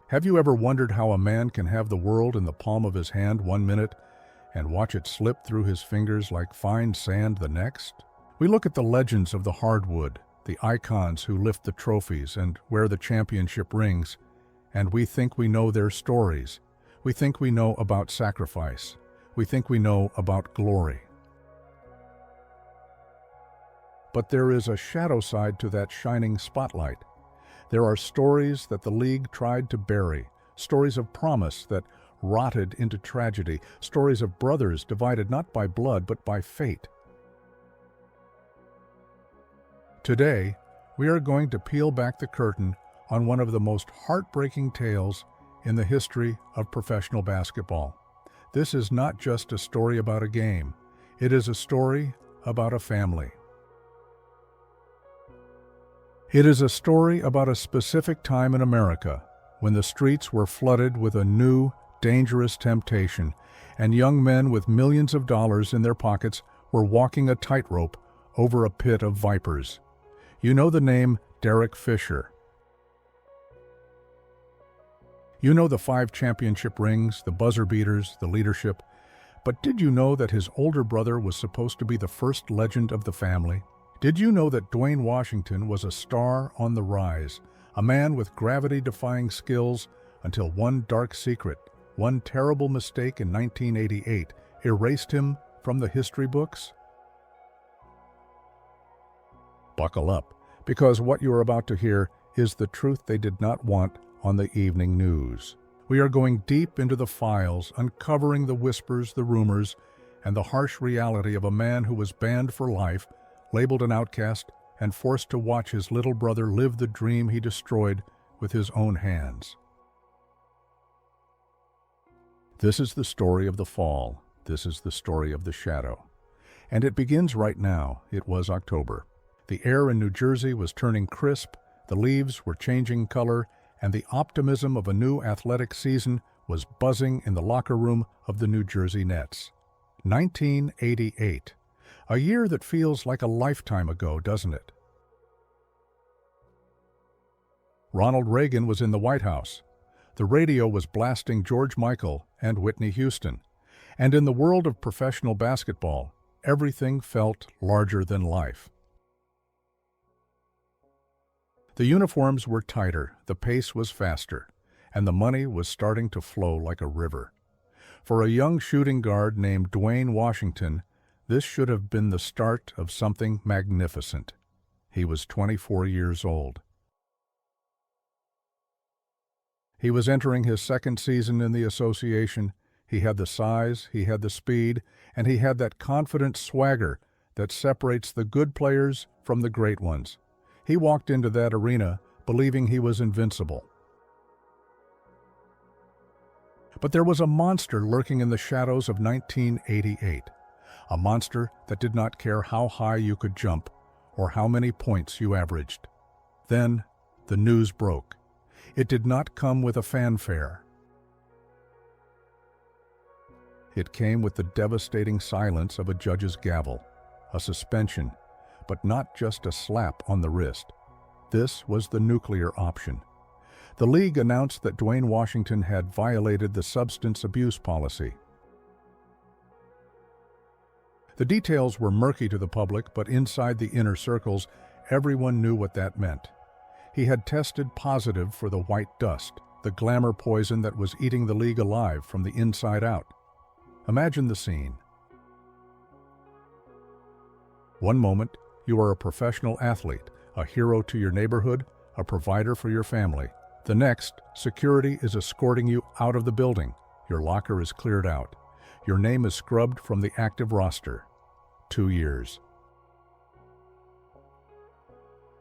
Have you ever wondered how a man can have the world in the palm of his hand one minute and watch it slip through his fingers like fine sand the next? We look at the legends of the hardwood, the icons who lift the trophies and wear the championship rings, and we think we know their stories. We think we know about sacrifice. We think we know about glory. But there is a shadow side to that shining spotlight. There are stories that the league tried to bury, stories of promise that rotted into tragedy, stories of brothers divided not by blood but by fate. Today, we are going to peel back the curtain on one of the most heartbreaking tales in the history of professional basketball. This is not just a story about a game. It is a story about a family. It is a story about a specific time in America when the streets were flooded with a new, dangerous temptation, and young men with millions of dollars in their pockets were walking a tightrope over a pit of vipers. You know the name Derek Fisher. You know the 5 championship rings, the buzzer beaters, the leadership. But did you know that his older brother was supposed to be the first legend of the family? Did you know that Duane Washington was a star on the rise, a man with gravity-defying skills until one dark secret, one terrible mistake in 1988, erased him from the history books? Buckle up, because what you are about to hear is the truth they did not want on the evening news. We are going deep into the files, uncovering the whispers, the rumors, and the harsh reality of a man who was banned for life, labeled an outcast, and forced to watch his little brother live the dream he destroyed with his own hands. This is the story of the fall. This is the story of the shadow. And it begins right now. It was October. The air in New Jersey was turning crisp, the leaves were changing color, and the optimism of a new athletic season was buzzing in the locker room of the New Jersey Nets. 1988. A year that feels like a lifetime ago, doesn't it? Ronald Reagan was in the White House. The radio was blasting George Michael and Whitney Houston. And in the world of professional basketball, everything felt larger than life. The uniforms were tighter, the pace was faster, and the money was starting to flow like a river. For a young shooting guard named Duane Washington, this should have been the start of something magnificent. He was 24 years old. He was entering his second season in the association. He had the size, he had the speed, and he had that confident swagger that separates the good players from the great ones. He walked into that arena believing he was invincible. But there was a monster lurking in the shadows of 1988. A monster that did not care how high you could jump or how many points you averaged. Then the news broke. It did not come with a fanfare. It came with the devastating silence of a judge's gavel, a suspension, but not just a slap on the wrist. This was the nuclear option. The league announced that Dwayne Washington had violated the substance abuse policy. The details were murky to the public, but inside the inner circles, everyone knew what that meant. He had tested positive for the white dust, the glamour poison that was eating the league alive from the inside out. Imagine the scene. One moment, you are a professional athlete, a hero to your neighborhood, a provider for your family. The next, security is escorting you out of the building. Your locker is cleared out. Your name is scrubbed from the active roster. 2 years.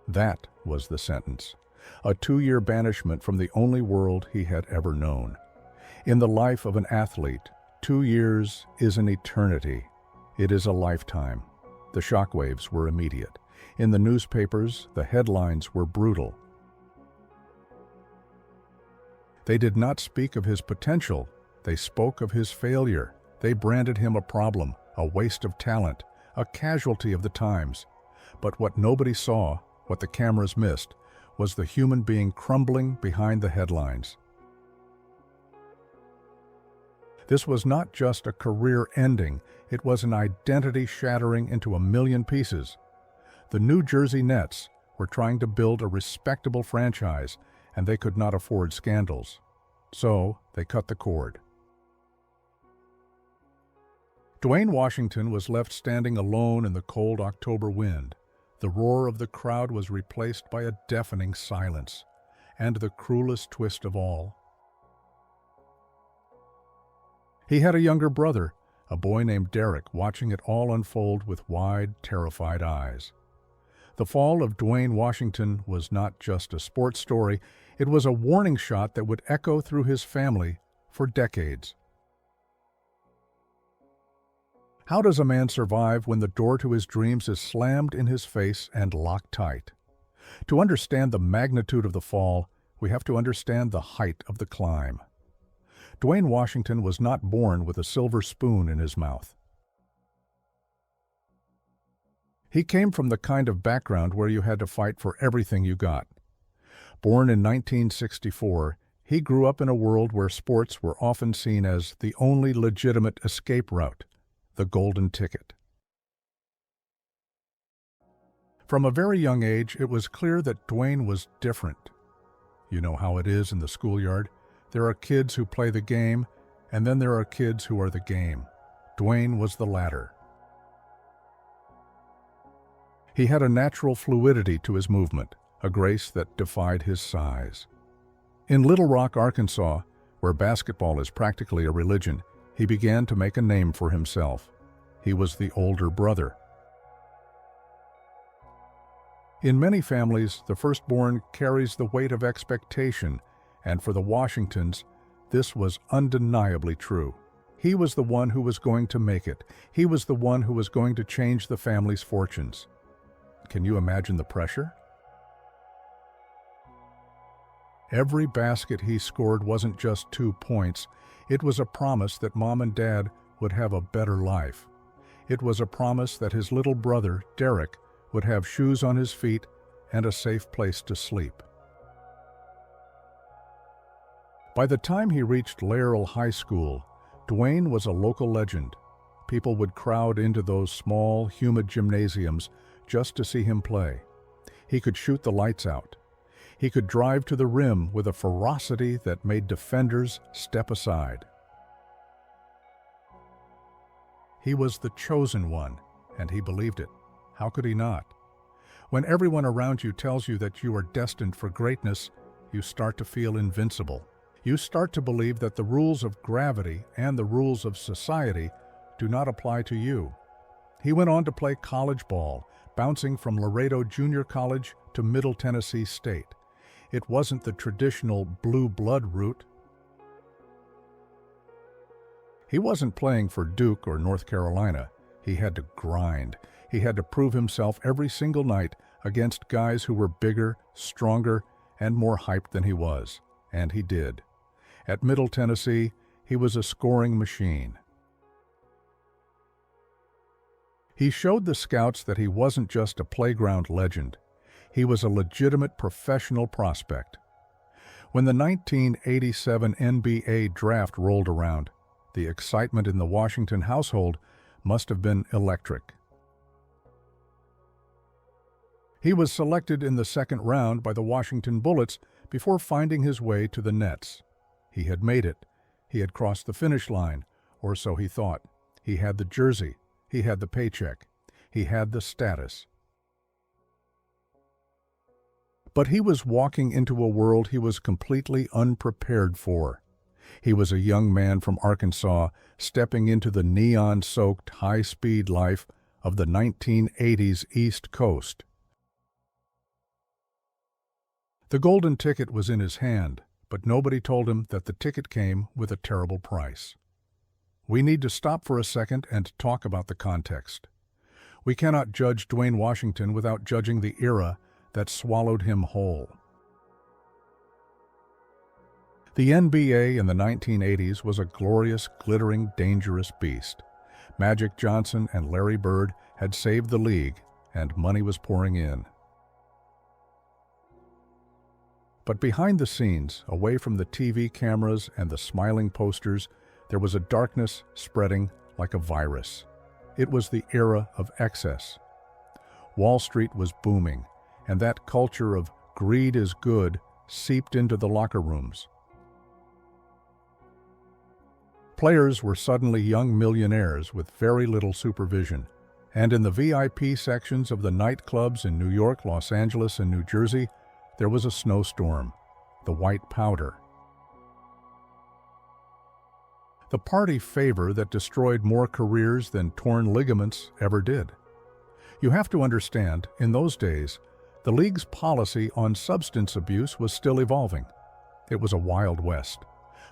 That was the sentence. A 2-year banishment from the only world he had ever known. In the life of an athlete, 2 years is an eternity. It is a lifetime. The shockwaves were immediate. In the newspapers, the headlines were brutal. They did not speak of his potential. They spoke of his failure. They branded him a problem, a waste of talent, a casualty of the times. But what nobody saw, what the cameras missed, was the human being crumbling behind the headlines. This was not just a career ending, it was an identity shattering into a million pieces. The New Jersey Nets were trying to build a respectable franchise, and they could not afford scandals. So they cut the cord. Duane Washington was left standing alone in the cold October wind. The roar of the crowd was replaced by a deafening silence. And the cruelest twist of all, he had a younger brother, a boy named Derek, watching it all unfold with wide, terrified eyes. The fall of Duane Washington was not just a sports story, it was a warning shot that would echo through his family for decades. How does a man survive when the door to his dreams is slammed in his face and locked tight? To understand the magnitude of the fall, we have to understand the height of the climb. Duane Washington was not born with a silver spoon in his mouth. He came from the kind of background where you had to fight for everything you got. Born in 1964, he grew up in a world where sports were often seen as the only legitimate escape route, the golden ticket. From a very young age, it was clear that Duane was different. You know how it is in the schoolyard. There are kids who play the game, and then there are kids who are the game. Duane was the latter. He had a natural fluidity to his movement, a grace that defied his size. In Little Rock, Arkansas, where basketball is practically a religion, he began to make a name for himself. He was the older brother. In many families, the firstborn carries the weight of expectation, and for the Washingtons, this was undeniably true. He was the one who was going to make it. He was the one who was going to change the family's fortunes. Can you imagine the pressure? Every basket he scored wasn't just 2 points. It was a promise that Mom and Dad would have a better life. It was a promise that his little brother, Derek, would have shoes on his feet and a safe place to sleep. By the time he reached Laurel High School, Duane was a local legend. People would crowd into those small, humid gymnasiums just to see him play. He could shoot the lights out. He could drive to the rim with a ferocity that made defenders step aside. He was the chosen one, and he believed it. How could he not? When everyone around you tells you that you are destined for greatness, you start to feel invincible. You start to believe that the rules of gravity and the rules of society do not apply to you. He went on to play college ball, bouncing from Laredo Junior College to Middle Tennessee State. It wasn't the traditional blue blood route. He wasn't playing for Duke or North Carolina. He had to grind. He had to prove himself every single night against guys who were bigger, stronger, and more hyped than he was. And he did. At Middle Tennessee, he was a scoring machine. He showed the scouts that he wasn't just a playground legend. He was a legitimate professional prospect. When the 1987 NBA draft rolled around, the excitement in the Washington household must have been electric. He was selected in the second round by the Washington Bullets before finding his way to the Nets. He had made it. He had crossed the finish line, or so he thought. He had the jersey. He had the paycheck. He had the status. But he was walking into a world he was completely unprepared for. He was a young man from Arkansas stepping into the neon-soaked, high-speed life of the 1980s East Coast. The golden ticket was in his hand, but nobody told him that the ticket came with a terrible price. We need to stop for a second and talk about the context. We cannot judge Duane Washington without judging the era that swallowed him whole. The NBA in the 1980s was a glorious, glittering, dangerous beast. Magic Johnson and Larry Bird had saved the league, and money was pouring in. But behind the scenes, away from the TV cameras and the smiling posters, There was a darkness spreading like a virus. It was the era of excess. Wall Street was booming, and that culture of greed is good seeped into the locker rooms. Players were suddenly young millionaires with very little supervision, and in the VIP sections of the nightclubs in New York, Los Angeles, and New Jersey, there was a snowstorm, the white powder. The party favor that destroyed more careers than torn ligaments ever did. You have to understand, in those days, the league's policy on substance abuse was still evolving. It was a Wild West.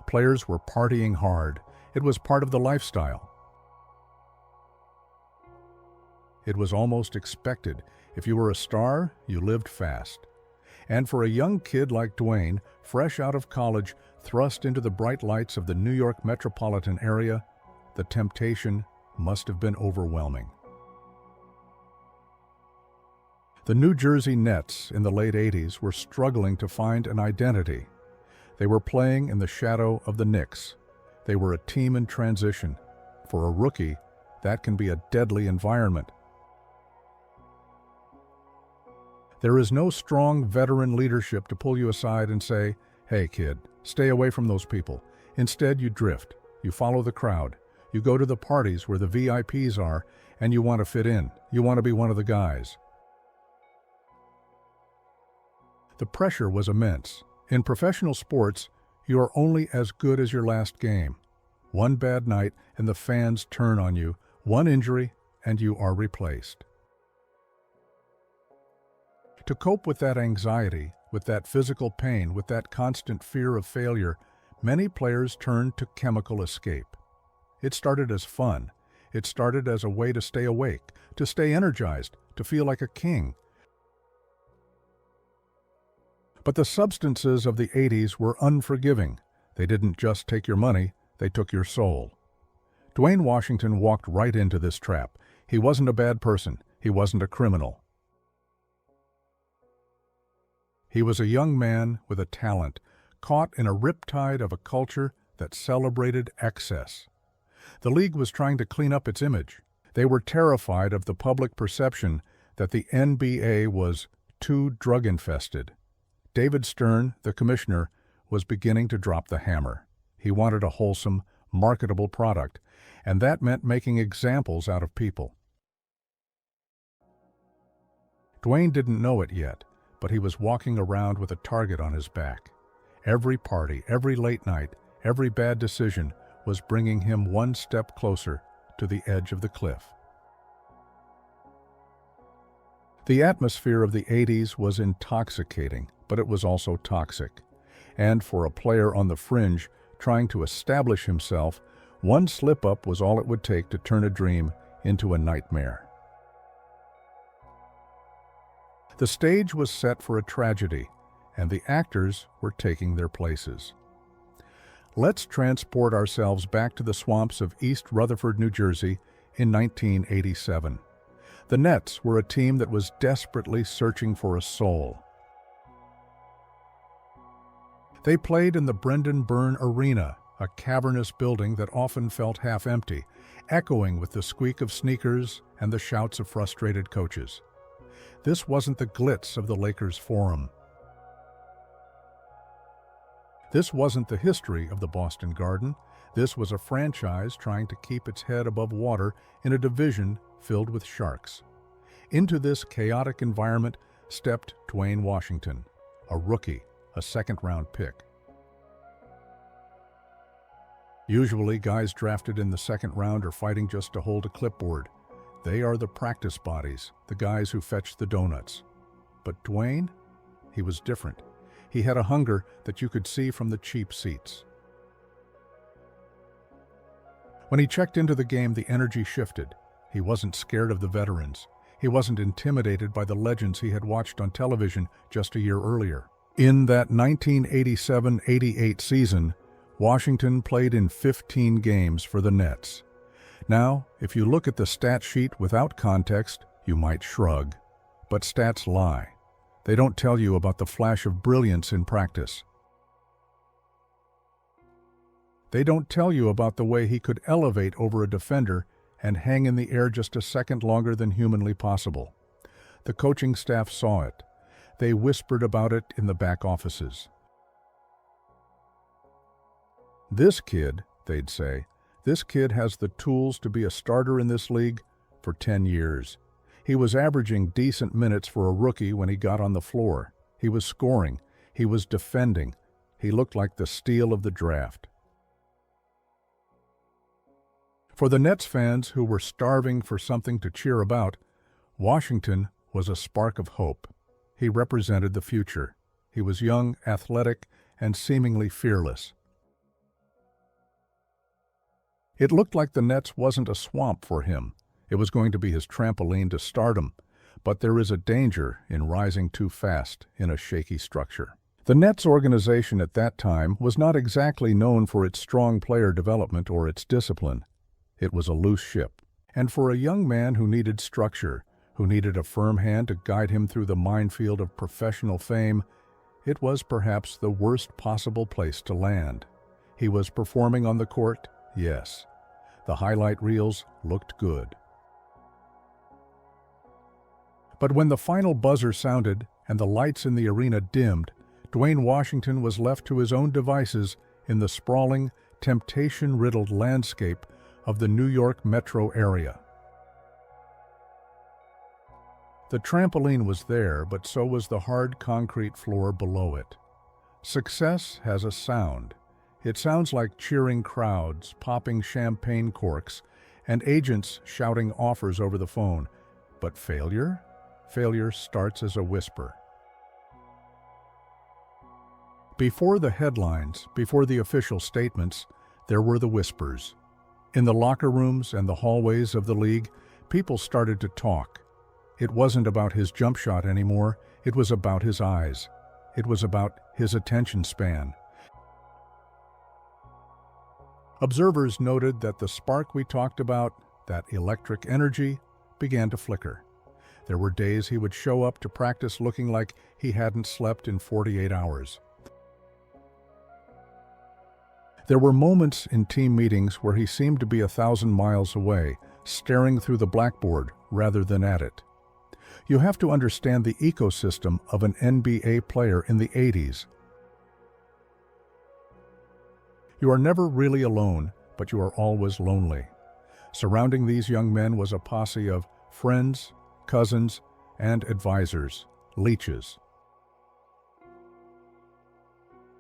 Players were partying hard. It was part of the lifestyle. It was almost expected. If you were a star, you lived fast. And for a young kid like Dwayne, fresh out of college, thrust into the bright lights of the New York metropolitan area, the temptation must have been overwhelming. The New Jersey Nets in the late 80s were struggling to find an identity. They were playing in the shadow of the Knicks. They were a team in transition. For a rookie, that can be a deadly environment. There is no strong veteran leadership to pull you aside and say, "Hey kid, stay away from those people." Instead, you drift. You follow the crowd. You go to the parties where the VIPs are, and you want to fit in. You want to be one of the guys. The pressure was immense. In professional sports, you are only as good as your last game. One bad night and the fans turn on you. One injury and you are replaced. To cope with that anxiety, with that physical pain, with that constant fear of failure, many players turned to chemical escape. It started as fun. It started as a way to stay awake, to stay energized, to feel like a king. But the substances of the 80s were unforgiving. They didn't just take your money, they took your soul. Duane Washington walked right into this trap. He wasn't a bad person. He wasn't a criminal. He was a young man with a talent, caught in a riptide of a culture that celebrated excess. The league was trying to clean up its image. They were terrified of the public perception that the NBA was too drug-infested. David Stern, the commissioner, was beginning to drop the hammer. He wanted a wholesome, marketable product, and that meant making examples out of people. Dwayne didn't know it yet, but he was walking around with a target on his back. Every party, every late night, every bad decision was bringing him one step closer to the edge of the cliff. The atmosphere of the 80s was intoxicating, but it was also toxic. And for a player on the fringe trying to establish himself, one slip-up was all it would take to turn a dream into a nightmare. The stage was set for a tragedy, and the actors were taking their places. Let's transport ourselves back to the swamps of East Rutherford, New Jersey in 1987. The Nets were a team that was desperately searching for a soul. They played in the Brendan Byrne Arena, a cavernous building that often felt half empty, echoing with the squeak of sneakers and the shouts of frustrated coaches. This wasn't the glitz of the Lakers Forum. This wasn't the history of the Boston Garden. This was a franchise trying to keep its head above water in a division filled with sharks. Into this chaotic environment stepped Duane Washington, a rookie, a second-round pick. Usually, guys drafted in the second round are fighting just to hold a clipboard. They are the practice bodies, the guys who fetch the donuts. But Dwayne, he was different. He had a hunger that you could see from the cheap seats. When he checked into the game, the energy shifted. He wasn't scared of the veterans. He wasn't intimidated by the legends he had watched on television just a year earlier. In that 1987-88 season, Washington played in 15 games for the Nets. Now, if you look at the stat sheet without context, you might shrug. But stats lie. They don't tell you about the flash of brilliance in practice. They don't tell you about the way he could elevate over a defender and hang in the air just a second longer than humanly possible. The coaching staff saw it. They whispered about it in the back offices. "This kid," they'd say, "this kid has the tools to be a starter in this league for 10 years. He was averaging decent minutes for a rookie when he got on the floor. He was scoring. He was defending. He looked like the steal of the draft." For the Nets fans who were starving for something to cheer about, Washington was a spark of hope. He represented the future. He was young, athletic, and seemingly fearless. It looked like the Nets wasn't a swamp for him. It was going to be his trampoline to stardom, but there is a danger in rising too fast in a shaky structure. The Nets organization at that time was not exactly known for its strong player development or its discipline. It was a loose ship. And for a young man who needed structure, who needed a firm hand to guide him through the minefield of professional fame, it was perhaps the worst possible place to land. He was performing on the court, yes. The highlight reels looked good. But when the final buzzer sounded and the lights in the arena dimmed, Duane Washington was left to his own devices in the sprawling, temptation-riddled landscape of the New York metro area. The trampoline was there, but so was the hard concrete floor below it. Success has a sound. It sounds like cheering crowds, popping champagne corks, and agents shouting offers over the phone. But failure? Failure starts as a whisper. Before the headlines, before the official statements, there were the whispers. In the locker rooms and the hallways of the league, people started to talk. It wasn't about his jump shot anymore. It was about his eyes. It was about his attention span. Observers noted that the spark we talked about, that electric energy, began to flicker. There were days he would show up to practice looking like he hadn't slept in 48 hours. There were moments in team meetings where he seemed to be 1,000 miles away, staring through the blackboard rather than at it. You have to understand the ecosystem of an NBA player in the 80s. You are never really alone, but you are always lonely. Surrounding these young men was a posse of friends, cousins, and advisors, leeches.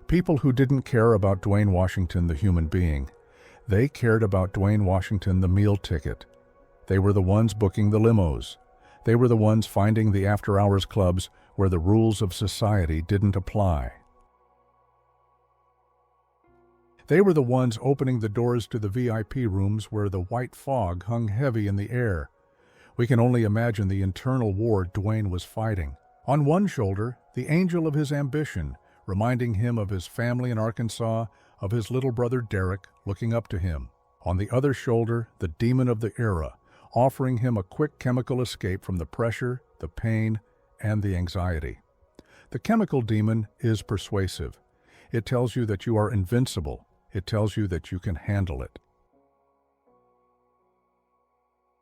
People who didn't care about Duane Washington, the human being. They cared about Duane Washington, the meal ticket. They were the ones booking the limos. They were the ones finding the after-hours clubs where the rules of society didn't apply. They were the ones opening the doors to the VIP rooms where the white fog hung heavy in the air. We can only imagine the internal war Duane was fighting. On one shoulder, the angel of his ambition, reminding him of his family in Arkansas, of his little brother Derek looking up to him. On the other shoulder, the demon of the era, offering him a quick chemical escape from the pressure, the pain, and the anxiety. The chemical demon is persuasive. It tells you that you are invincible. It tells you that you can handle it.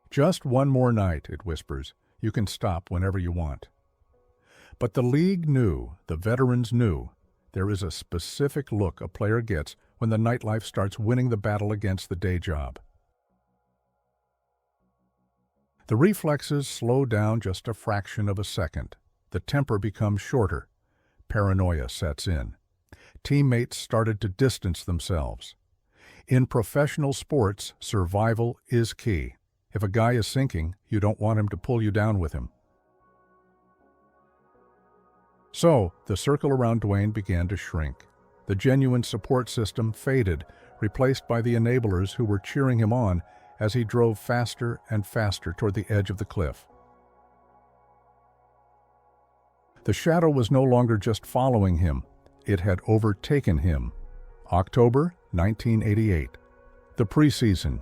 Just one more night, it whispers. You can stop whenever you want. But the league knew, the veterans knew, there is a specific look a player gets when the nightlife starts winning the battle against the day job. The reflexes slow down just a fraction of a second. The temper becomes shorter. Paranoia sets in. Teammates started to distance themselves. In professional sports, survival is key. If a guy is sinking, you don't want him to pull you down with him. So, the circle around Duane began to shrink. The genuine support system faded, replaced by the enablers who were cheering him on as he drove faster and faster toward the edge of the cliff. The shadow was no longer just following him. It had overtaken him. October 1988. The preseason.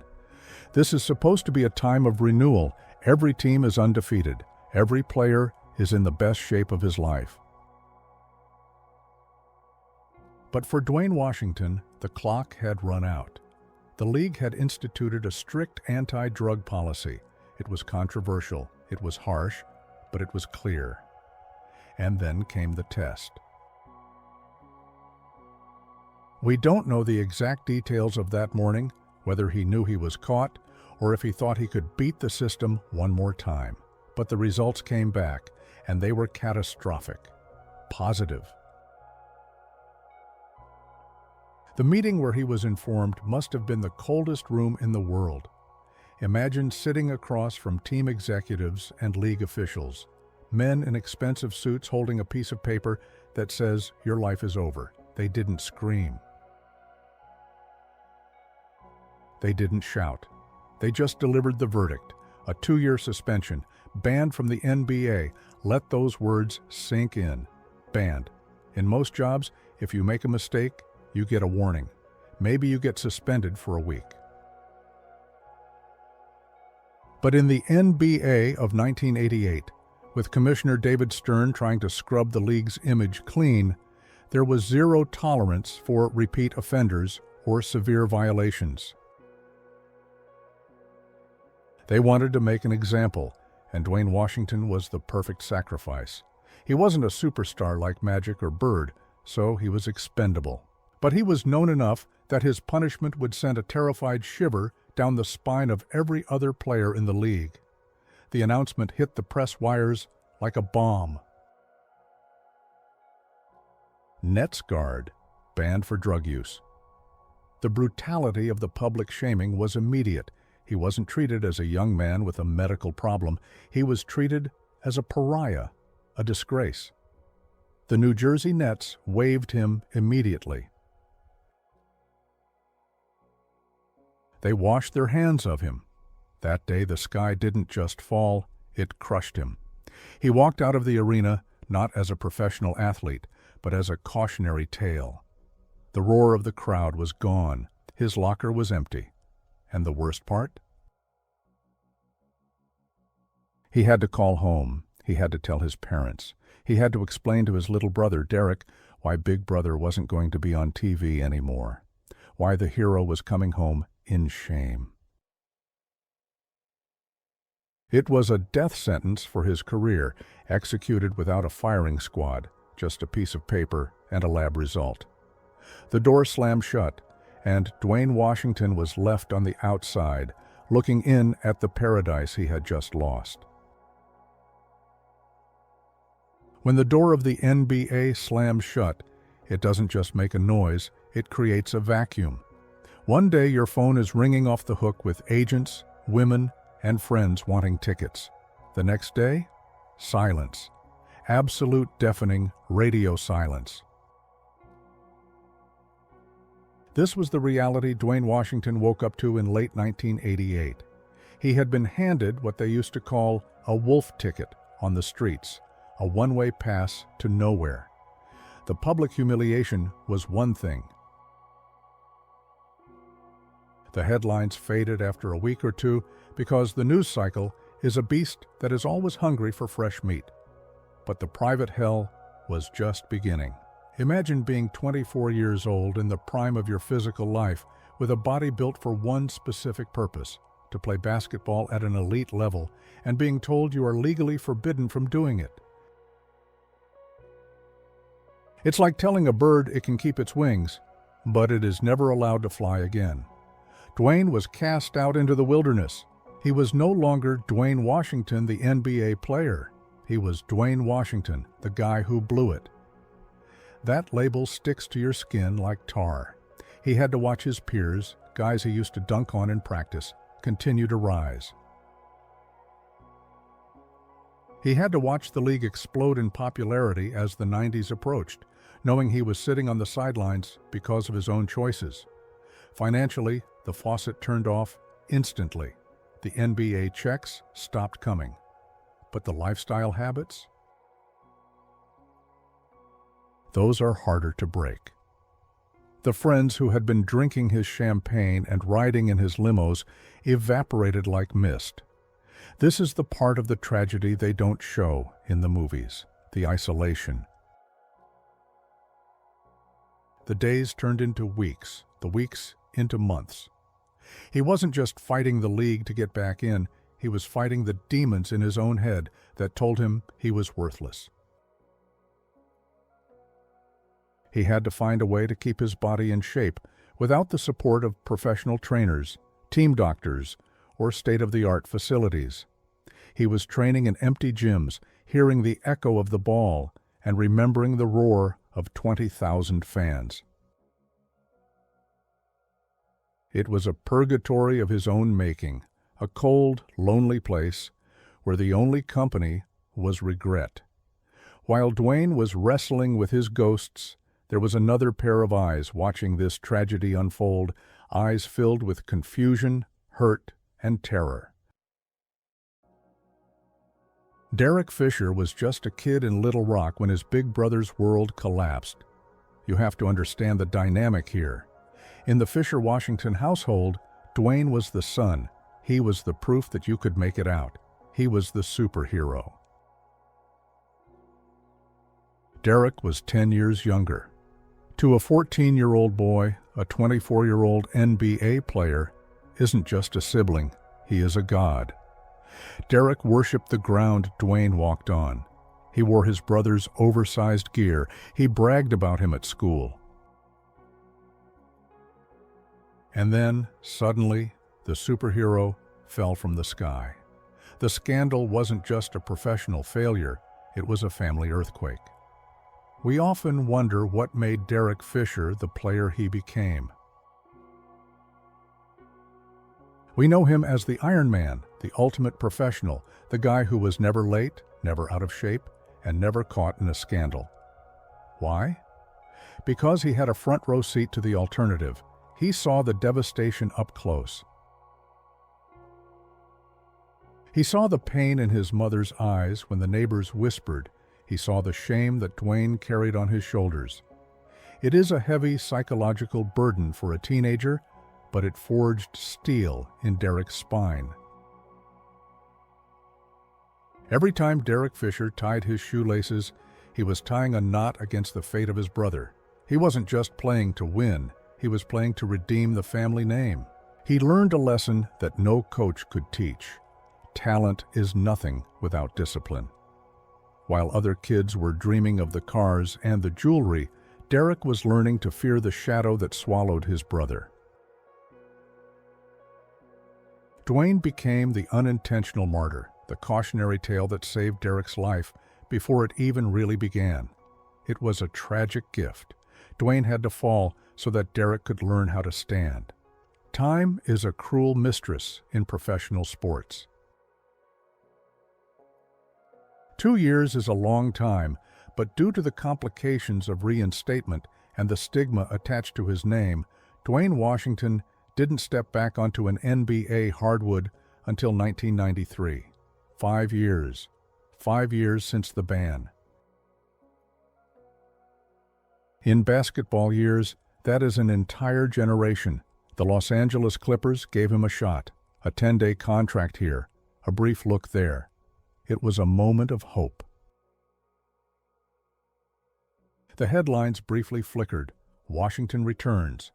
This is supposed to be a time of renewal. Every team is undefeated. Every player is in the best shape of his life. But for Duane Washington, the clock had run out. The league had instituted a strict anti-drug policy. It was controversial, it was harsh, but it was clear. And then came the test. We don't know the exact details of that morning, whether he knew he was caught or if he thought he could beat the system one more time. But the results came back, and they were catastrophic. Positive. The meeting where he was informed must have been the coldest room in the world. Imagine sitting across from team executives and league officials, men in expensive suits holding a piece of paper that says, "Your life is over." They didn't scream. They didn't shout. They just delivered the verdict, a 2-year suspension, banned from the NBA. Let those words sink in. Banned. In most jobs, if you make a mistake, you get a warning. Maybe you get suspended for a week. But in the NBA of 1988, with Commissioner David Stern trying to scrub the league's image clean, there was zero tolerance for repeat offenders or severe violations. They wanted to make an example, and Duane Washington was the perfect sacrifice. He wasn't a superstar like Magic or Bird, so he was expendable. But he was known enough that his punishment would send a terrified shiver down the spine of every other player in the league. The announcement hit the press wires like a bomb. Nets guard, banned for drug use. The brutality of the public shaming was immediate. He wasn't treated as a young man with a medical problem. He was treated as a pariah, a disgrace. The New Jersey Nets waived him immediately. They washed their hands of him. That day the sky didn't just fall, it crushed him. He walked out of the arena not as a professional athlete, but as a cautionary tale. The roar of the crowd was gone. His locker was empty. And the worst part? He had to call home. He had to tell his parents. He had to explain to his little brother, Derek, why Big Brother wasn't going to be on TV anymore. Why the hero was coming home in shame. It was a death sentence for his career, executed without a firing squad, just a piece of paper and a lab result. The door slammed shut, and Duane Washington was left on the outside, looking in at the paradise he had just lost. When the door of the NBA slams shut, it doesn't just make a noise, it creates a vacuum. One day your phone is ringing off the hook with agents, women, and friends wanting tickets. The next day, silence. Absolute deafening radio silence. This was the reality Duane Washington woke up to in late 1988. He had been handed what they used to call a wolf ticket on the streets, a one-way pass to nowhere. The public humiliation was one thing. The headlines faded after a week or two because the news cycle is a beast that is always hungry for fresh meat. But the private hell was just beginning. Imagine being 24 years old in the prime of your physical life with a body built for one specific purpose, to play basketball at an elite level, and being told you are legally forbidden from doing it. It's like telling a bird it can keep its wings, but it is never allowed to fly again. Duane was cast out into the wilderness. He was no longer Duane Washington, the NBA player. He was Duane Washington, the guy who blew it. That label sticks to your skin like tar. He had to watch his peers, guys he used to dunk on in practice, continue to rise. He had to watch the league explode in popularity as the 90s approached, knowing he was sitting on the sidelines because of his own choices. Financially, the faucet turned off instantly. The NBA checks stopped coming. But the lifestyle habits? Those are harder to break. The friends who had been drinking his champagne and riding in his limos evaporated like mist. This is the part of the tragedy they don't show in the movies, the isolation. The days turned into weeks, the weeks into months. He wasn't just fighting the league to get back in, he was fighting the demons in his own head that told him he was worthless. He had to find a way to keep his body in shape without the support of professional trainers, team doctors, or state-of-the-art facilities. He was training in empty gyms, hearing the echo of the ball, and remembering the roar of 20,000 fans. It was a purgatory of his own making, a cold, lonely place where the only company was regret. While Dwayne was wrestling with his ghosts, there was another pair of eyes watching this tragedy unfold, eyes filled with confusion, hurt, and terror. Derek Fisher was just a kid in Little Rock when his big brother's world collapsed. You have to understand the dynamic here. In the Fisher-Washington household, Dwayne was the son. He was the proof that you could make it out. He was the superhero. Derek was 10 years younger. To a 14-year-old boy, a 24-year-old NBA player isn't just a sibling, he is a god. Derek worshipped the ground Dwayne walked on. He wore his brother's oversized gear. He bragged about him at school. And then, suddenly, the superhero fell from the sky. The scandal wasn't just a professional failure, it was a family earthquake. We often wonder what made Derek Fisher the player he became. We know him as the Iron Man, the ultimate professional, the guy who was never late, never out of shape, and never caught in a scandal. Why? Because he had a front row seat to the alternative. He saw the devastation up close. He saw the pain in his mother's eyes when the neighbors whispered. He saw the shame that Dwayne carried on his shoulders. It is a heavy psychological burden for a teenager, but it forged steel in Derek's spine. Every time Derek Fisher tied his shoelaces, he was tying a knot against the fate of his brother. He wasn't just playing to win, he was playing to redeem the family name. He learned a lesson that no coach could teach. Talent is nothing without discipline. While other kids were dreaming of the cars and the jewelry, Derek was learning to fear the shadow that swallowed his brother. Dwayne became the unintentional martyr, the cautionary tale that saved Derek's life before it even really began. It was a tragic gift. Dwayne had to fall so that Derek could learn how to stand. Time is a cruel mistress in professional sports. 2 years is a long time, but due to the complications of reinstatement and the stigma attached to his name, Duane Washington didn't step back onto an NBA hardwood until 1993. 5 years. 5 years since the ban. In basketball years, that is an entire generation. The Los Angeles Clippers gave him a shot, a 10-day contract here, a brief look there. It was a moment of hope. The headlines briefly flickered. Washington returns.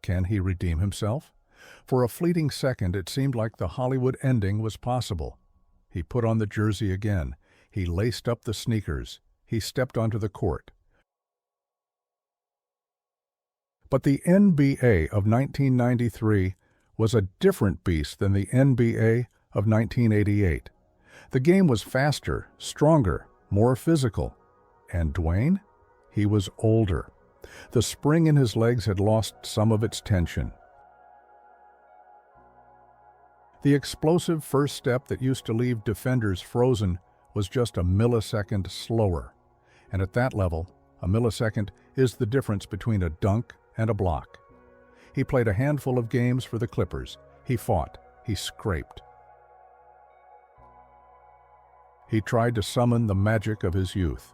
Can he redeem himself? For a fleeting second, it seemed like the Hollywood ending was possible. He put on the jersey again. He laced up the sneakers. He stepped onto the court. But the NBA of 1993 was a different beast than the NBA of 1988. The game was faster, stronger, more physical. And Dwayne? He was older. The spring in his legs had lost some of its tension. The explosive first step that used to leave defenders frozen was just a millisecond slower. And at that level, a millisecond is the difference between a dunk and a block. He played a handful of games for the Clippers. He fought. He scraped. He tried to summon the magic of his youth.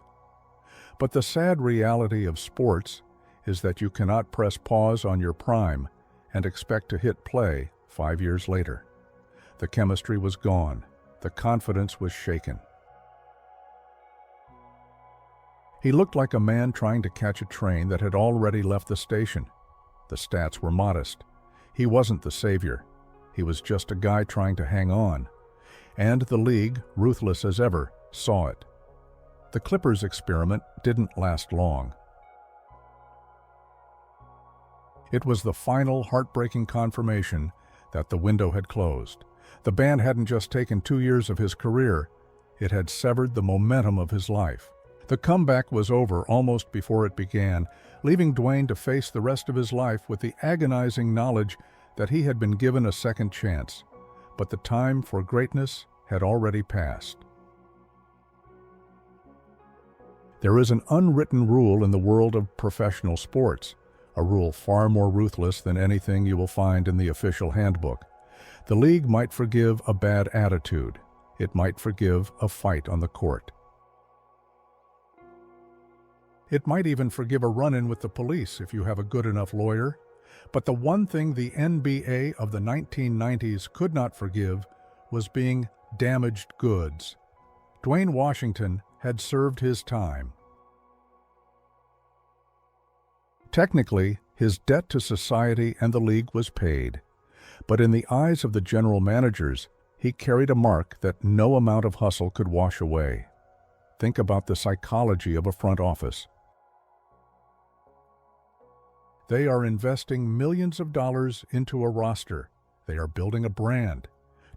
But the sad reality of sports is that you cannot press pause on your prime and expect to hit play 5 years later. The chemistry was gone. The confidence was shaken. He looked like a man trying to catch a train that had already left the station. The stats were modest. He wasn't the savior. He was just a guy trying to hang on. And the league, ruthless as ever, saw it. The Clippers experiment didn't last long. It was the final heartbreaking confirmation that the window had closed. The ban hadn't just taken 2 years of his career, it had severed the momentum of his life. The comeback was over almost before it began, leaving Dwayne to face the rest of his life with the agonizing knowledge that he had been given a second chance. But the time for greatness had already passed. There is an unwritten rule in the world of professional sports, a rule far more ruthless than anything you will find in the official handbook. The league might forgive a bad attitude. It might forgive a fight on the court. It might even forgive a run-in with the police if you have a good enough lawyer. But the one thing the NBA of the 1990s could not forgive was being damaged goods. Duane Washington had served his time. Technically, his debt to society and the league was paid. But in the eyes of the general managers, he carried a mark that no amount of hustle could wash away. Think about the psychology of a front office. They are investing millions of dollars into a roster. They are building a brand.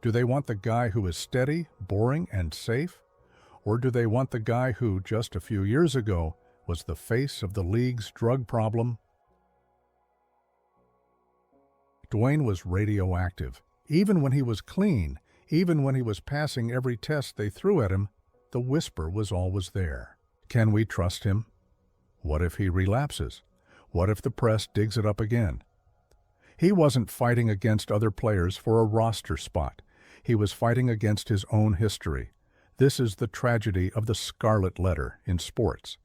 Do they want the guy who is steady, boring, and safe? Or do they want the guy who, just a few years ago, was the face of the league's drug problem? Dwayne was radioactive. Even when he was clean, even when he was passing every test they threw at him, the whisper was always there. Can we trust him? What if he relapses? What if the press digs it up again? He wasn't fighting against other players for a roster spot. He was fighting against his own history. This is the tragedy of the scarlet letter in sports.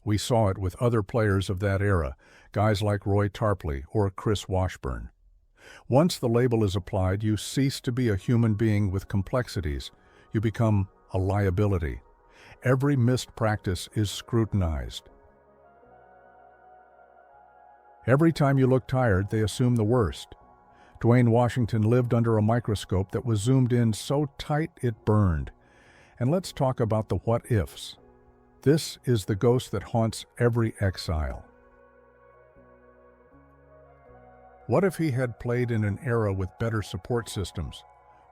We saw it with other players of that era, guys like Roy Tarpley or Chris Washburn. Once the label is applied, you cease to be a human being with complexities. You become a liability. Every missed practice is scrutinized. Every time you look tired, they assume the worst. Duane Washington lived under a microscope that was zoomed in so tight it burned. And let's talk about the what-ifs. This is the ghost that haunts every exile. What if he had played in an era with better support systems?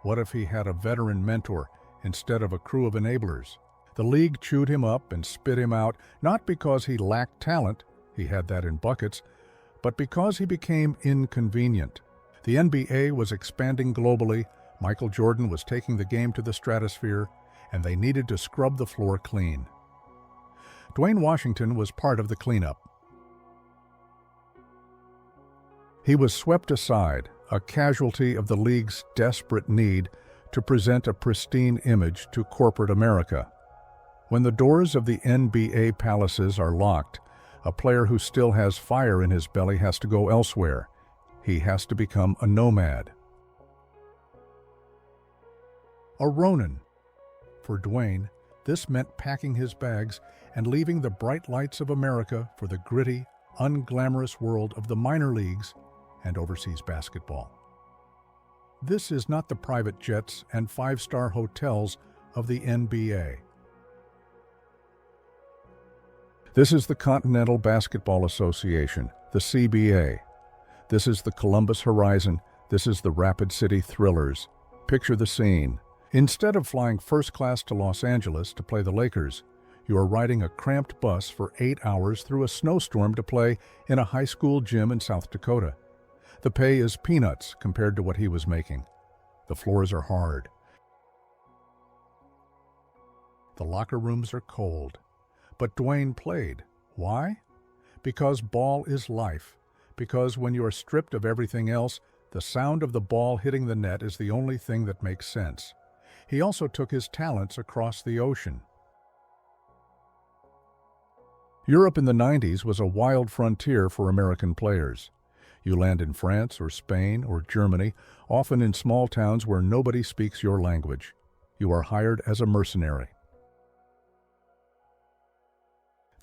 What if he had a veteran mentor instead of a crew of enablers? The league chewed him up and spit him out, not because he lacked talent, he had that in buckets, but because he became inconvenient. The NBA was expanding globally, Michael Jordan was taking the game to the stratosphere, and they needed to scrub the floor clean. Duane Washington was part of the cleanup. He was swept aside, a casualty of the league's desperate need to present a pristine image to corporate America. When the doors of the NBA palaces are locked, a player who still has fire in his belly has to go elsewhere. He has to become a nomad. A Ronin. For Dwayne, this meant packing his bags and leaving the bright lights of America for the gritty, unglamorous world of the minor leagues and overseas basketball. This is not the private jets and five-star hotels of the NBA. This is the Continental Basketball Association, the CBA. This is the Columbus Horizon. This is the Rapid City Thrillers. Picture the scene. Instead of flying first class to Los Angeles to play the Lakers, you are riding a cramped bus for 8 hours through a snowstorm to play in a high school gym in South Dakota. The pay is peanuts compared to what he was making. The floors are hard. The locker rooms are cold. But Dwayne played. Why? Because ball is life. Because when you are stripped of everything else, the sound of the ball hitting the net is the only thing that makes sense. He also took his talents across the ocean. Europe in the 90s was a wild frontier for American players. You land in France or Spain or Germany, often in small towns where nobody speaks your language. You are hired as a mercenary.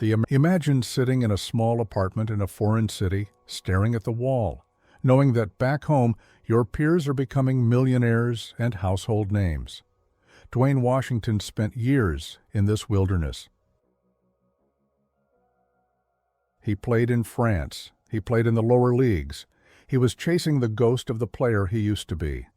Imagine sitting in a small apartment in a foreign city, staring at the wall, knowing that back home your peers are becoming millionaires and household names. Dwayne Washington spent years in this wilderness. He played in France. He played in the lower leagues. He was chasing the ghost of the player he used to be.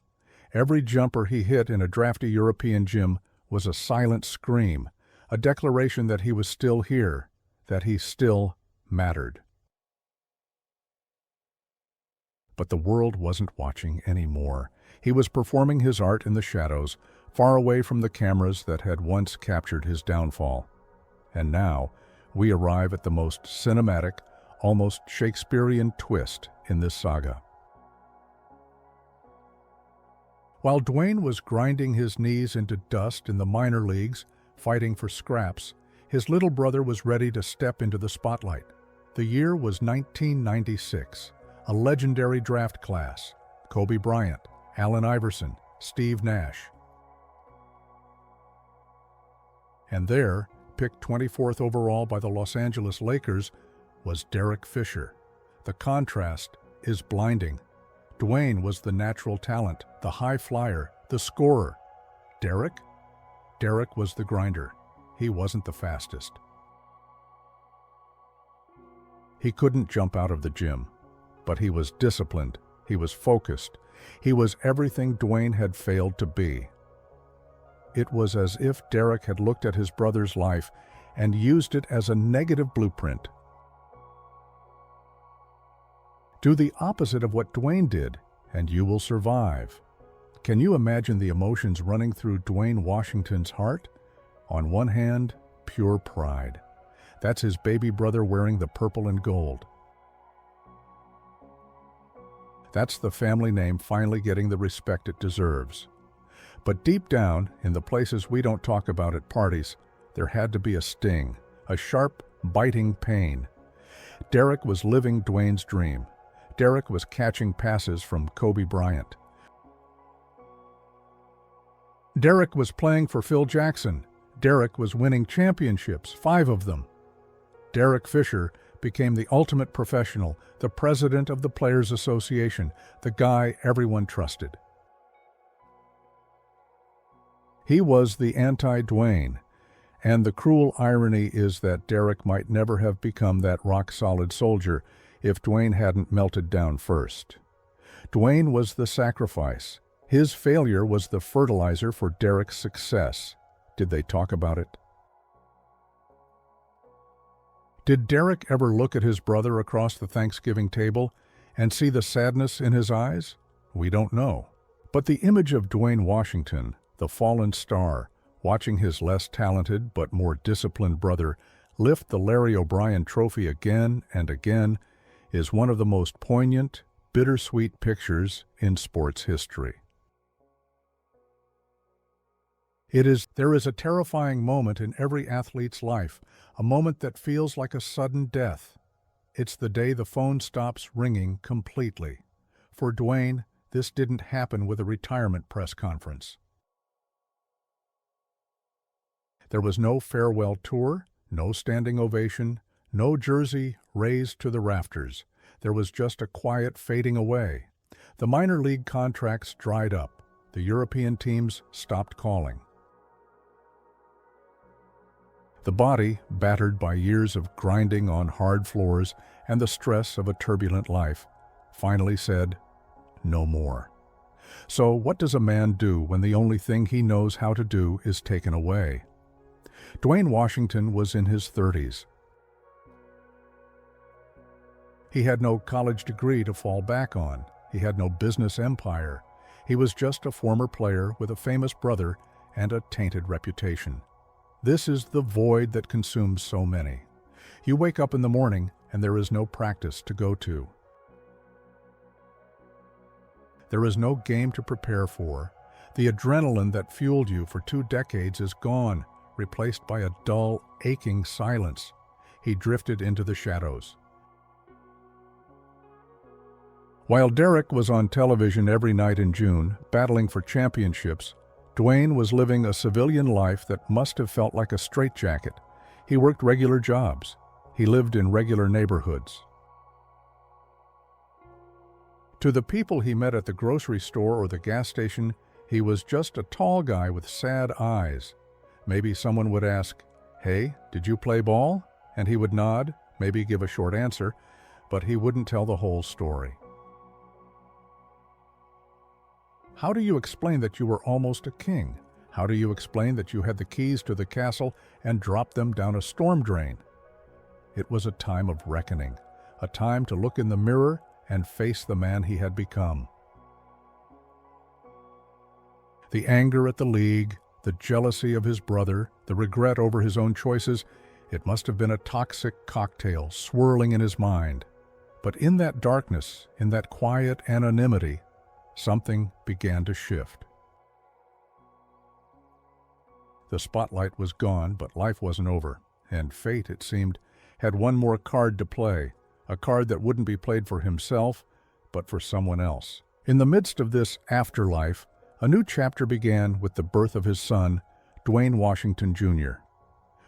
Every jumper he hit in a drafty European gym was a silent scream, a declaration that he was still here, that he still mattered. But the world wasn't watching anymore. He was performing his art in the shadows, far away from the cameras that had once captured his downfall. And now, we arrive at the most cinematic, almost Shakespearean twist in this saga. While Dwayne was grinding his knees into dust in the minor leagues, fighting for scraps, his little brother was ready to step into the spotlight. The year was 1996, a legendary draft class: Kobe Bryant, Allen Iverson, Steve Nash. And there, picked 24th overall by the Los Angeles Lakers, was Derek Fisher. The contrast is blinding. Dwayne was the natural talent, the high flyer, the scorer. Derek was the grinder. He wasn't the fastest. He couldn't jump out of the gym, but he was disciplined, he was focused, he was everything Dwayne had failed to be. It was as if Derek had looked at his brother's life and used it as a negative blueprint. Do the opposite of what Dwayne did, and you will survive. Can you imagine the emotions running through Dwayne Washington's heart? On one hand, pure pride. That's his baby brother wearing the purple and gold. That's the family name finally getting the respect it deserves. But deep down, in the places we don't talk about at parties, there had to be a sting, a sharp, biting pain. Derek was living Dwayne's dream. Derek was catching passes from Kobe Bryant. Derek was playing for Phil Jackson. Derek was winning championships, 5 of them. Derek Fisher became the ultimate professional, the president of the Players Association, the guy everyone trusted. He was the anti-Dwayne, and the cruel irony is that Derek might never have become that rock-solid soldier if Dwayne hadn't melted down first. Dwayne was the sacrifice. His failure was the fertilizer for Derek's success. Did they talk about it? Did Derek ever look at his brother across the Thanksgiving table and see the sadness in his eyes? We don't know. But the image of Dwayne Washington, the fallen star, watching his less talented but more disciplined brother lift the Larry O'Brien trophy again and again, is one of the most poignant, bittersweet pictures in sports history. There is a terrifying moment in every athlete's life, a moment that feels like a sudden death. It's the day the phone stops ringing completely. For Dwayne, this didn't happen with a retirement press conference. There was no farewell tour, no standing ovation, no jersey raised to the rafters. There was just a quiet fading away. The minor league contracts dried up. The European teams stopped calling. The body, battered by years of grinding on hard floors and the stress of a turbulent life, finally said, "No more." So what does a man do when the only thing he knows how to do is taken away? Dwayne Washington was in his 30s. He had no college degree to fall back on. He had no business empire. He was just a former player with a famous brother and a tainted reputation. This is the void that consumes so many. You wake up in the morning and there is no practice to go to. There is no game to prepare for. The adrenaline that fueled you for 2 decades is gone, replaced by a dull, aching silence. He drifted into the shadows. While Derek was on television every night in June, battling for championships, Dwayne was living a civilian life that must have felt like a straitjacket. He worked regular jobs. He lived in regular neighborhoods. To the people he met at the grocery store or the gas station, he was just a tall guy with sad eyes. Maybe someone would ask, "Hey, did you play ball?" And he would nod, maybe give a short answer, but he wouldn't tell the whole story. How do you explain that you were almost a king? How do you explain that you had the keys to the castle and dropped them down a storm drain? It was a time of reckoning, a time to look in the mirror and face the man he had become. The anger at the league, the jealousy of his brother, the regret over his own choices, it must have been a toxic cocktail swirling in his mind. But in that darkness, in that quiet anonymity, something began to shift. The spotlight was gone, but life wasn't over, and fate, it seemed, had one more card to play, a card that wouldn't be played for himself, but for someone else. In the midst of this afterlife, a new chapter began with the birth of his son, Duane Washington Jr.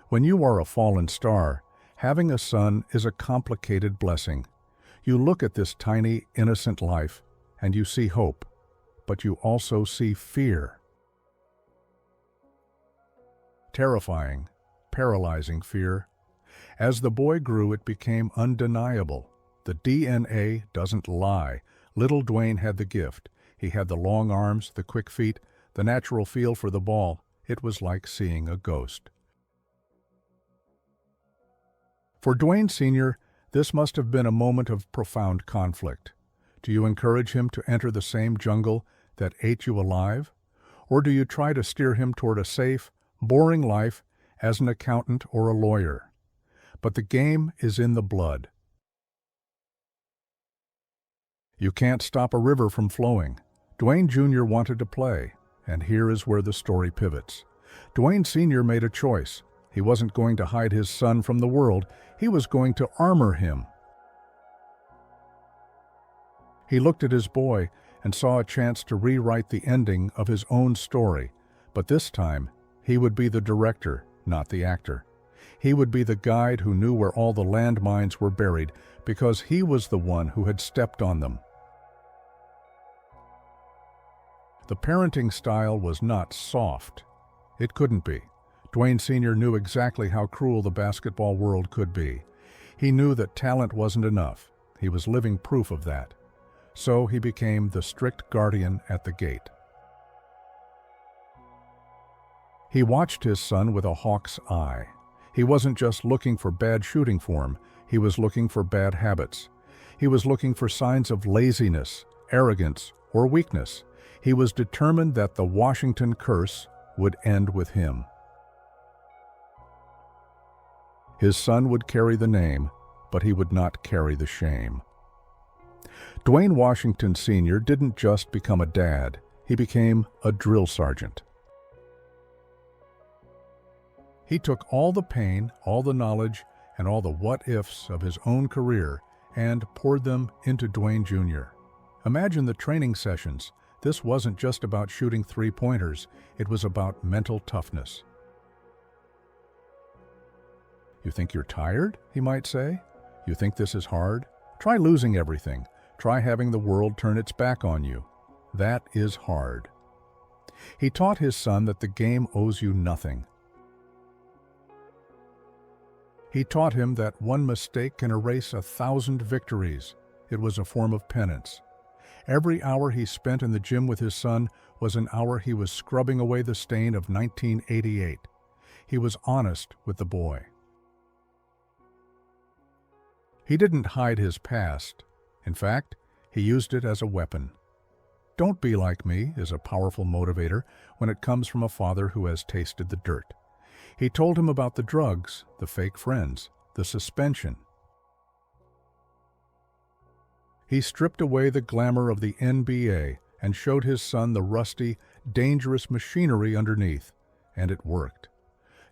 When you are a fallen star, having a son is a complicated blessing. You look at this tiny, innocent life, and you see hope, but you also see fear. Terrifying, paralyzing fear. As the boy grew, it became undeniable. The DNA doesn't lie. Little Dwayne had the gift. He had the long arms, the quick feet, the natural feel for the ball. It was like seeing a ghost. For Dwayne Sr., this must have been a moment of profound conflict. Do you encourage him to enter the same jungle that ate you alive? Or do you try to steer him toward a safe, boring life as an accountant or a lawyer? But the game is in the blood. You can't stop a river from flowing. Dwayne Jr. wanted to play, and here is where the story pivots. Dwayne Sr. made a choice. He wasn't going to hide his son from the world. He was going to armor him. He looked at his boy and saw a chance to rewrite the ending of his own story. But this time, he would be the director, not the actor. He would be the guide who knew where all the landmines were buried, because he was the one who had stepped on them. The parenting style was not soft. It couldn't be. Dwayne Sr. knew exactly how cruel the basketball world could be. He knew that talent wasn't enough. He was living proof of that. So he became the strict guardian at the gate. He watched his son with a hawk's eye. He wasn't just looking for bad shooting form, he was looking for bad habits. He was looking for signs of laziness, arrogance, or weakness. He was determined that the Washington curse would end with him. His son would carry the name, but he would not carry the shame. Duane Washington Sr. didn't just become a dad, he became a drill sergeant. He took all the pain, all the knowledge, and all the what-ifs of his own career and poured them into Dwayne Jr. Imagine the training sessions. This wasn't just about shooting three-pointers, it was about mental toughness. You think you're tired, he might say? You think this is hard? Try losing everything. Try having the world turn its back on you. That is hard. He taught his son that the game owes you nothing. He taught him that one mistake can erase 1,000 victories. It was a form of penance. Every hour he spent in the gym with his son was an hour he was scrubbing away the stain of 1988. He was honest with the boy. He didn't hide his past. In fact, he used it as a weapon. "Don't be like me" is a powerful motivator when it comes from a father who has tasted the dirt. He told him about the drugs, the fake friends, the suspension. He stripped away the glamour of the NBA and showed his son the rusty, dangerous machinery underneath, and it worked.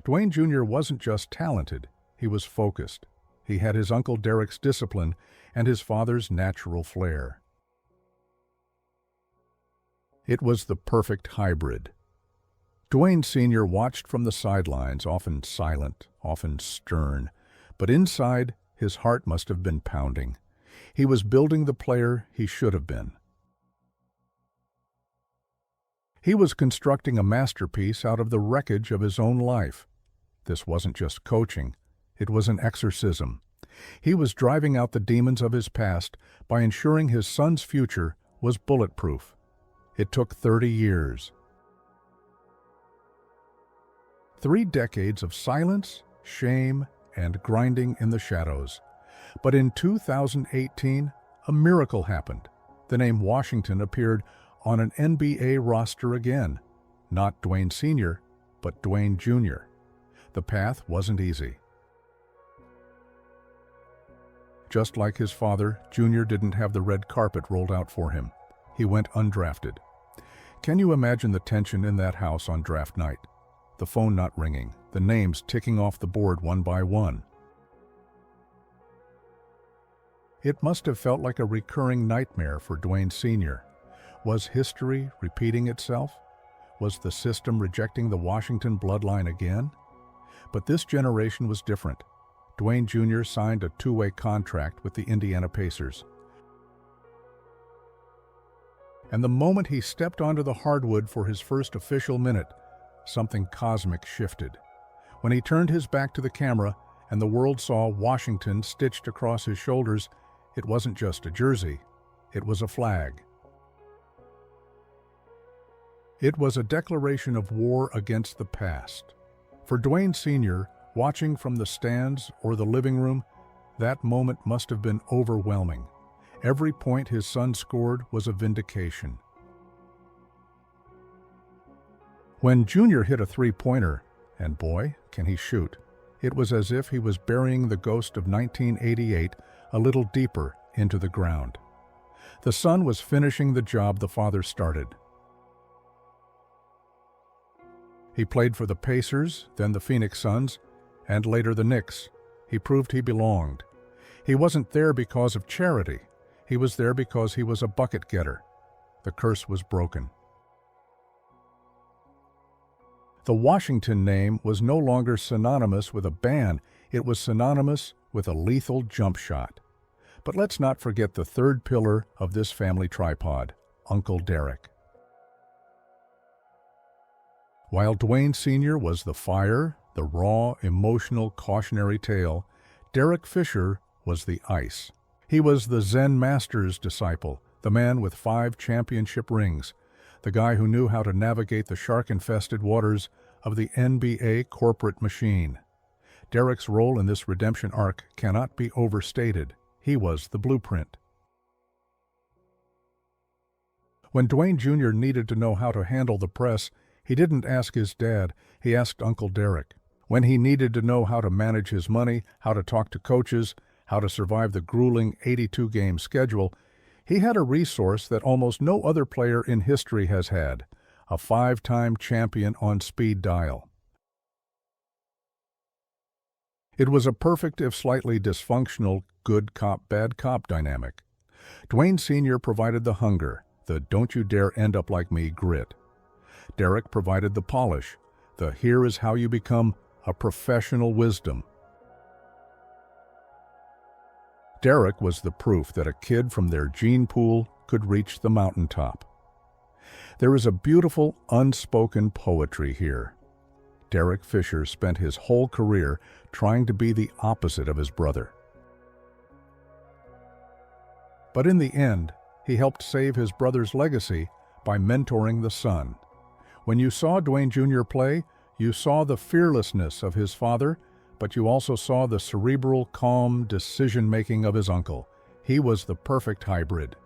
Dwayne Jr. wasn't just talented, he was focused. He had his Uncle Derek's discipline and his father's natural flair. It was the perfect hybrid. Dwayne Sr. watched from the sidelines, often silent, often stern, but inside, his heart must have been pounding. He was building the player he should have been. He was constructing a masterpiece out of the wreckage of his own life. This wasn't just coaching, it was an exorcism. He was driving out the demons of his past by ensuring his son's future was bulletproof. It took 30 years. 3 decades of silence, shame, and grinding in the shadows. But in 2018, a miracle happened. The name Washington appeared on an NBA roster again. Not Dwayne Sr., but Dwayne Jr. The path wasn't easy. Just like his father, Jr. didn't have the red carpet rolled out for him. He went undrafted. Can you imagine the tension in that house on draft night? The phone not ringing, the names ticking off the board one by one. It must have felt like a recurring nightmare for Dwayne Sr. Was history repeating itself? Was the system rejecting the Washington bloodline again? But this generation was different. Dwayne Jr. signed a 2-way contract with the Indiana Pacers. And the moment he stepped onto the hardwood for his first official minute, something cosmic shifted. When he turned his back to the camera and the world saw Washington stitched across his shoulders, it wasn't just a jersey, it was a flag. It was a declaration of war against the past. For Dwayne Sr., watching from the stands or the living room, that moment must have been overwhelming. Every point his son scored was a vindication. When Junior hit a 3-pointer, and boy, can he shoot, it was as if he was burying the ghost of 1988 a little deeper into the ground. The son was finishing the job the father started. He played for the Pacers, then the Phoenix Suns, and later the Knicks. He proved he belonged. He wasn't there because of charity. He was there because he was a bucket getter. The curse was broken. The Washington name was no longer synonymous with a ban. It was synonymous with a lethal jump shot. But let's not forget the third pillar of this family tripod, Uncle Derek. While Dwayne Sr. was the fire, the raw, emotional, cautionary tale, Derek Fisher was the ice. He was the Zen master's disciple, the man with 5 championship rings, the guy who knew how to navigate the shark-infested waters of the NBA corporate machine. Derek's role in this redemption arc cannot be overstated. He was the blueprint. When Dwayne Jr. needed to know how to handle the press, he didn't ask his dad, he asked Uncle Derek. When he needed to know how to manage his money, how to talk to coaches, how to survive the grueling 82-game schedule, he had a resource that almost no other player in history has had, a 5-time champion on speed dial. It was a perfect, if slightly dysfunctional, good cop, bad cop dynamic. Dwayne Sr. provided the hunger, the don't you dare end up like me grit. Derek provided the polish, the here is how you become a professional wisdom. Derek was the proof that a kid from their gene pool could reach the mountaintop. There is a beautiful, unspoken poetry here. Derek Fisher spent his whole career trying to be the opposite of his brother. But in the end, he helped save his brother's legacy by mentoring the son. When you saw Dwayne Jr. play, you saw the fearlessness of his father, but you also saw the cerebral, calm decision-making of his uncle. He was the perfect hybrid.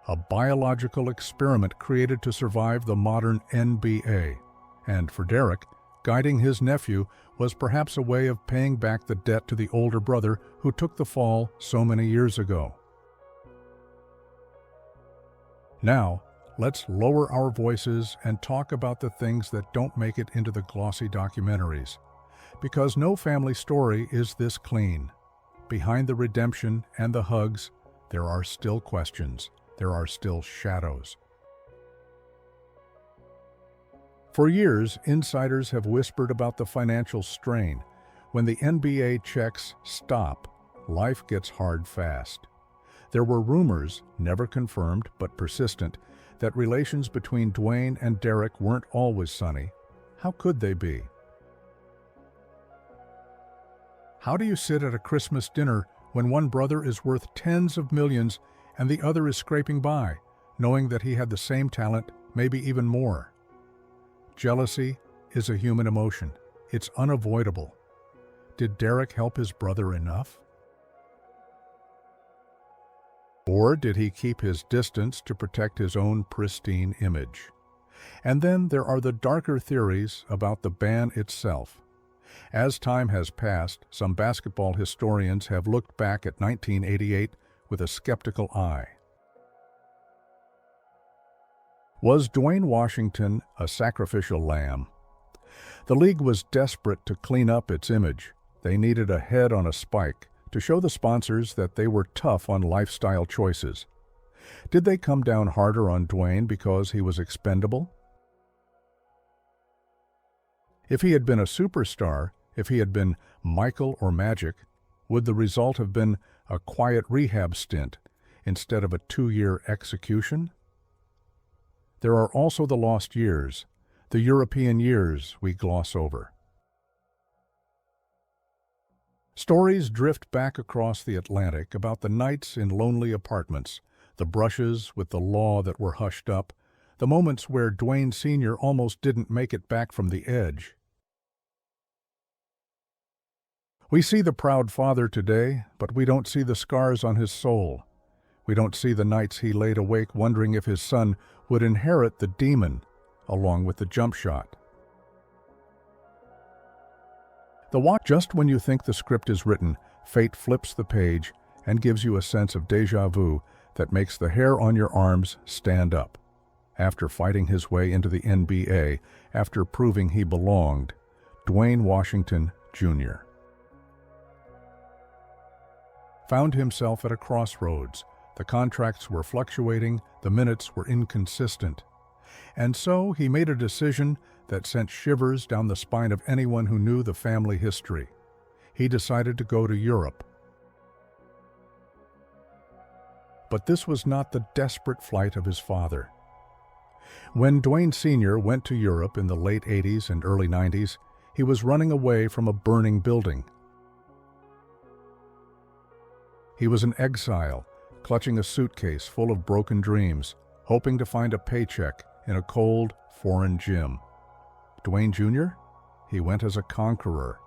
A biological experiment created to survive the modern NBA. And for Derek, guiding his nephew was perhaps a way of paying back the debt to the older brother who took the fall so many years ago. Now, let's lower our voices and talk about the things that don't make it into the glossy documentaries. Because no family story is this clean. Behind the redemption and the hugs, there are still questions. There are still shadows. For years, insiders have whispered about the financial strain. When the NBA checks stop, life gets hard fast. There were rumors, never confirmed but persistent, that relations between Dwayne and Derek weren't always sunny. How could they be? How do you sit at a Christmas dinner when one brother is worth tens of millions and the other is scraping by, knowing that he had the same talent, maybe even more? Jealousy is a human emotion. It's unavoidable. Did Derek help his brother enough? Or did he keep his distance to protect his own pristine image? And then there are the darker theories about the ban itself. As time has passed, some basketball historians have looked back at 1988 with a skeptical eye. Was Duane Washington a sacrificial lamb? The league was desperate to clean up its image. They needed a head on a spike to show the sponsors that they were tough on lifestyle choices. Did they come down harder on Dwayne because he was expendable? If he had been a superstar, if he had been Michael or Magic, would the result have been a quiet rehab stint instead of a 2-year execution? There are also the lost years, the European years we gloss over. Stories drift back across the Atlantic about the nights in lonely apartments, the brushes with the law that were hushed up, the moments where Dwayne Sr. almost didn't make it back from the edge. We see the proud father today, but we don't see the scars on his soul. We don't see the nights he laid awake wondering if his son would inherit the demon along with the jump shot. Just when you think the script is written, fate flips the page and gives you a sense of déjà vu that makes the hair on your arms stand up. After fighting his way into the NBA, after proving he belonged, Dwayne Washington Jr. found himself at a crossroads. The contracts were fluctuating, the minutes were inconsistent. And so he made a decision that sent shivers down the spine of anyone who knew the family history. He decided to go to Europe. But this was not the desperate flight of his father. When Dwayne Sr. went to Europe in the late 80s and early 90s, he was running away from a burning building. He was an exile, clutching a suitcase full of broken dreams, hoping to find a paycheck in a cold, foreign gym. Dwayne Jr.? He went as a conqueror.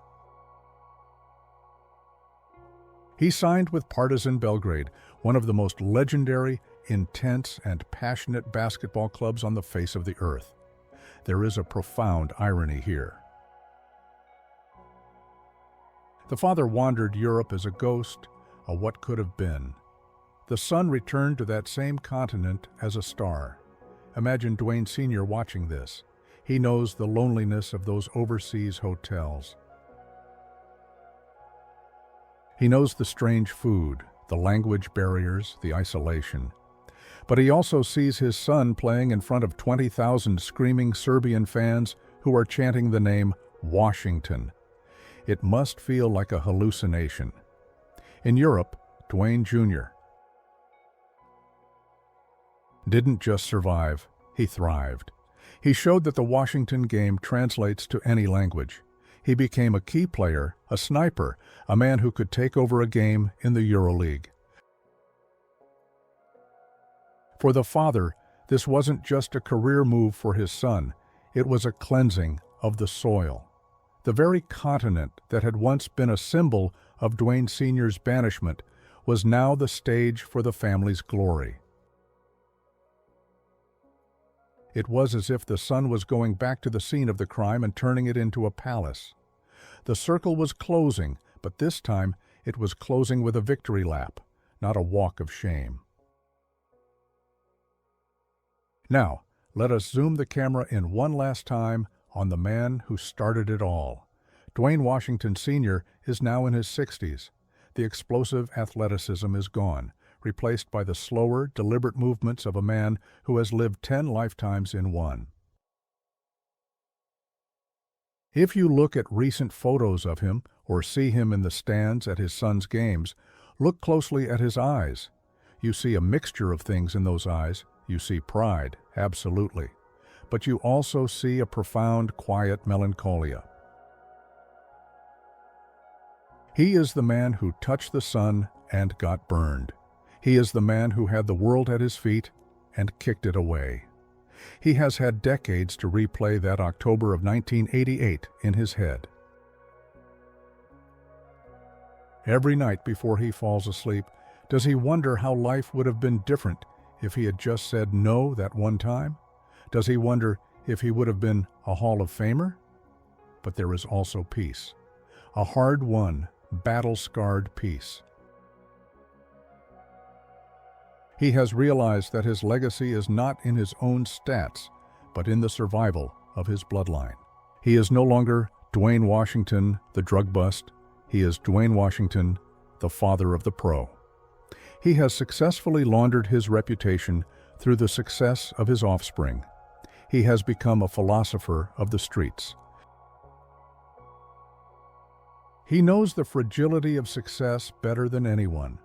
He signed with Partizan Belgrade, one of the most legendary, intense, and passionate basketball clubs on the face of the earth. There is a profound irony here. The father wandered Europe as a ghost, a what could have been. The son returned to that same continent as a star. Imagine Dwayne Sr. watching this. He knows the loneliness of those overseas hotels. He knows the strange food, the language barriers, the isolation. But he also sees his son playing in front of 20,000 screaming Serbian fans who are chanting the name Washington. It must feel like a hallucination. In Europe, Dwayne Jr. didn't just survive, he thrived. He showed that the Washington game translates to any language. He became a key player, a sniper, a man who could take over a game in the EuroLeague. For the father, this wasn't just a career move for his son, it was a cleansing of the soil. The very continent that had once been a symbol of Dwayne Sr.'s banishment was now the stage for the family's glory. It was as if the son was going back to the scene of the crime and turning it into a palace. The circle was closing, but this time it was closing with a victory lap, not a walk of shame. Now, let us zoom the camera in one last time on the man who started it all. Dwayne Washington Sr. is now in his 60s. The explosive athleticism is gone, replaced by the slower, deliberate movements of a man who has lived 10 lifetimes in one. If you look at recent photos of him or see him in the stands at his son's games, look closely at his eyes. You see a mixture of things in those eyes. You see pride, absolutely. But you also see a profound, quiet melancholia. He is the man who touched the sun and got burned. He is the man who had the world at his feet and kicked it away. He has had decades to replay that October of 1988 in his head. Every night before he falls asleep, does he wonder how life would have been different if he had just said no that one time? Does he wonder if he would have been a Hall of Famer? But there is also peace. A hard-won, battle-scarred peace. He has realized that his legacy is not in his own stats, but in the survival of his bloodline. He is no longer Duane Washington, the drug bust. He is Duane Washington, the father of the pro. He has successfully laundered his reputation through the success of his offspring. He has become a philosopher of the streets. He knows the fragility of success better than anyone.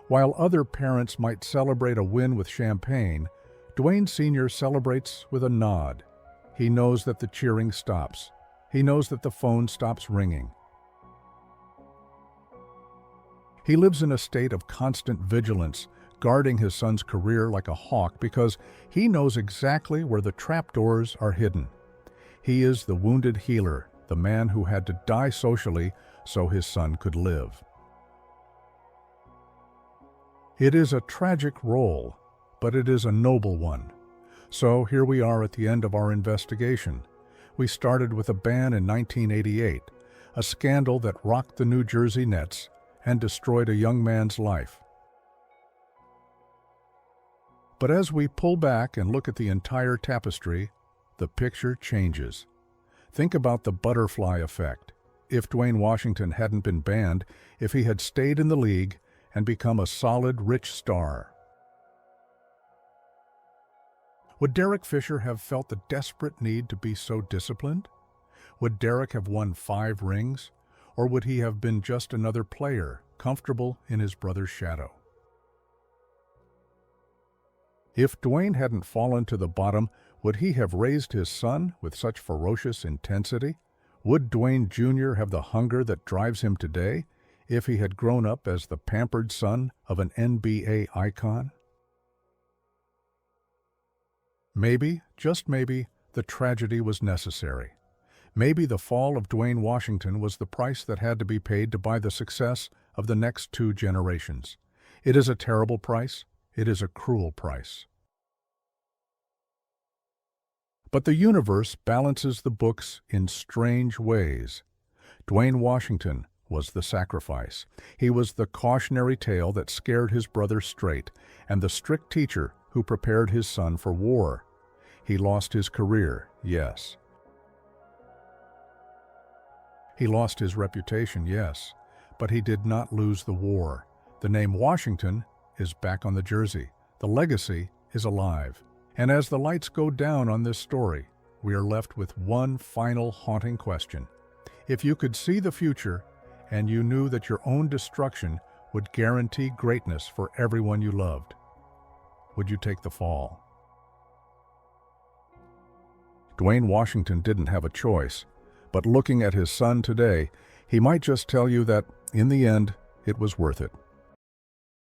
While other parents might celebrate a win with champagne, Dwayne Sr. celebrates with a nod. He knows that the cheering stops. He knows that the phone stops ringing. He lives in a state of constant vigilance, guarding his son's career like a hawk because he knows exactly where the trapdoors are hidden. He is the wounded healer, the man who had to die socially so his son could live. It is a tragic role, but it is a noble one. So here we are at the end of our investigation. We started with a ban in 1988, a scandal that rocked the New Jersey Nets and destroyed a young man's life. But as we pull back and look at the entire tapestry, the picture changes. Think about the butterfly effect. If Dwayne Washington hadn't been banned, if he had stayed in the league and become a solid, rich star, would Derek Fisher have felt the desperate need to be so disciplined? Would Derek have won 5 rings? Or would he have been just another player, comfortable in his brother's shadow? If Dwayne hadn't fallen to the bottom, would he have raised his son with such ferocious intensity? Would Dwayne Jr. have the hunger that drives him today if he had grown up as the pampered son of an NBA icon? Maybe, just maybe, the tragedy was necessary. Maybe the fall of Dwayne Washington was the price that had to be paid to buy the success of the next 2 generations. It is a terrible price. It is a cruel price. But the universe balances the books in strange ways. Dwayne Washington was the sacrifice. He was the cautionary tale that scared his brother straight, and the strict teacher who prepared his son for war. He lost his career, yes. He lost his reputation, yes, but he did not lose the war. The name Washington is back on the jersey. The legacy is alive. And as the lights go down on this story, we are left with one final haunting question. If you could see the future and you knew that your own destruction would guarantee greatness for everyone you loved, would you take the fall? Dwayne Washington didn't have a choice. But looking at his son today, he might just tell you that, in the end, it was worth it.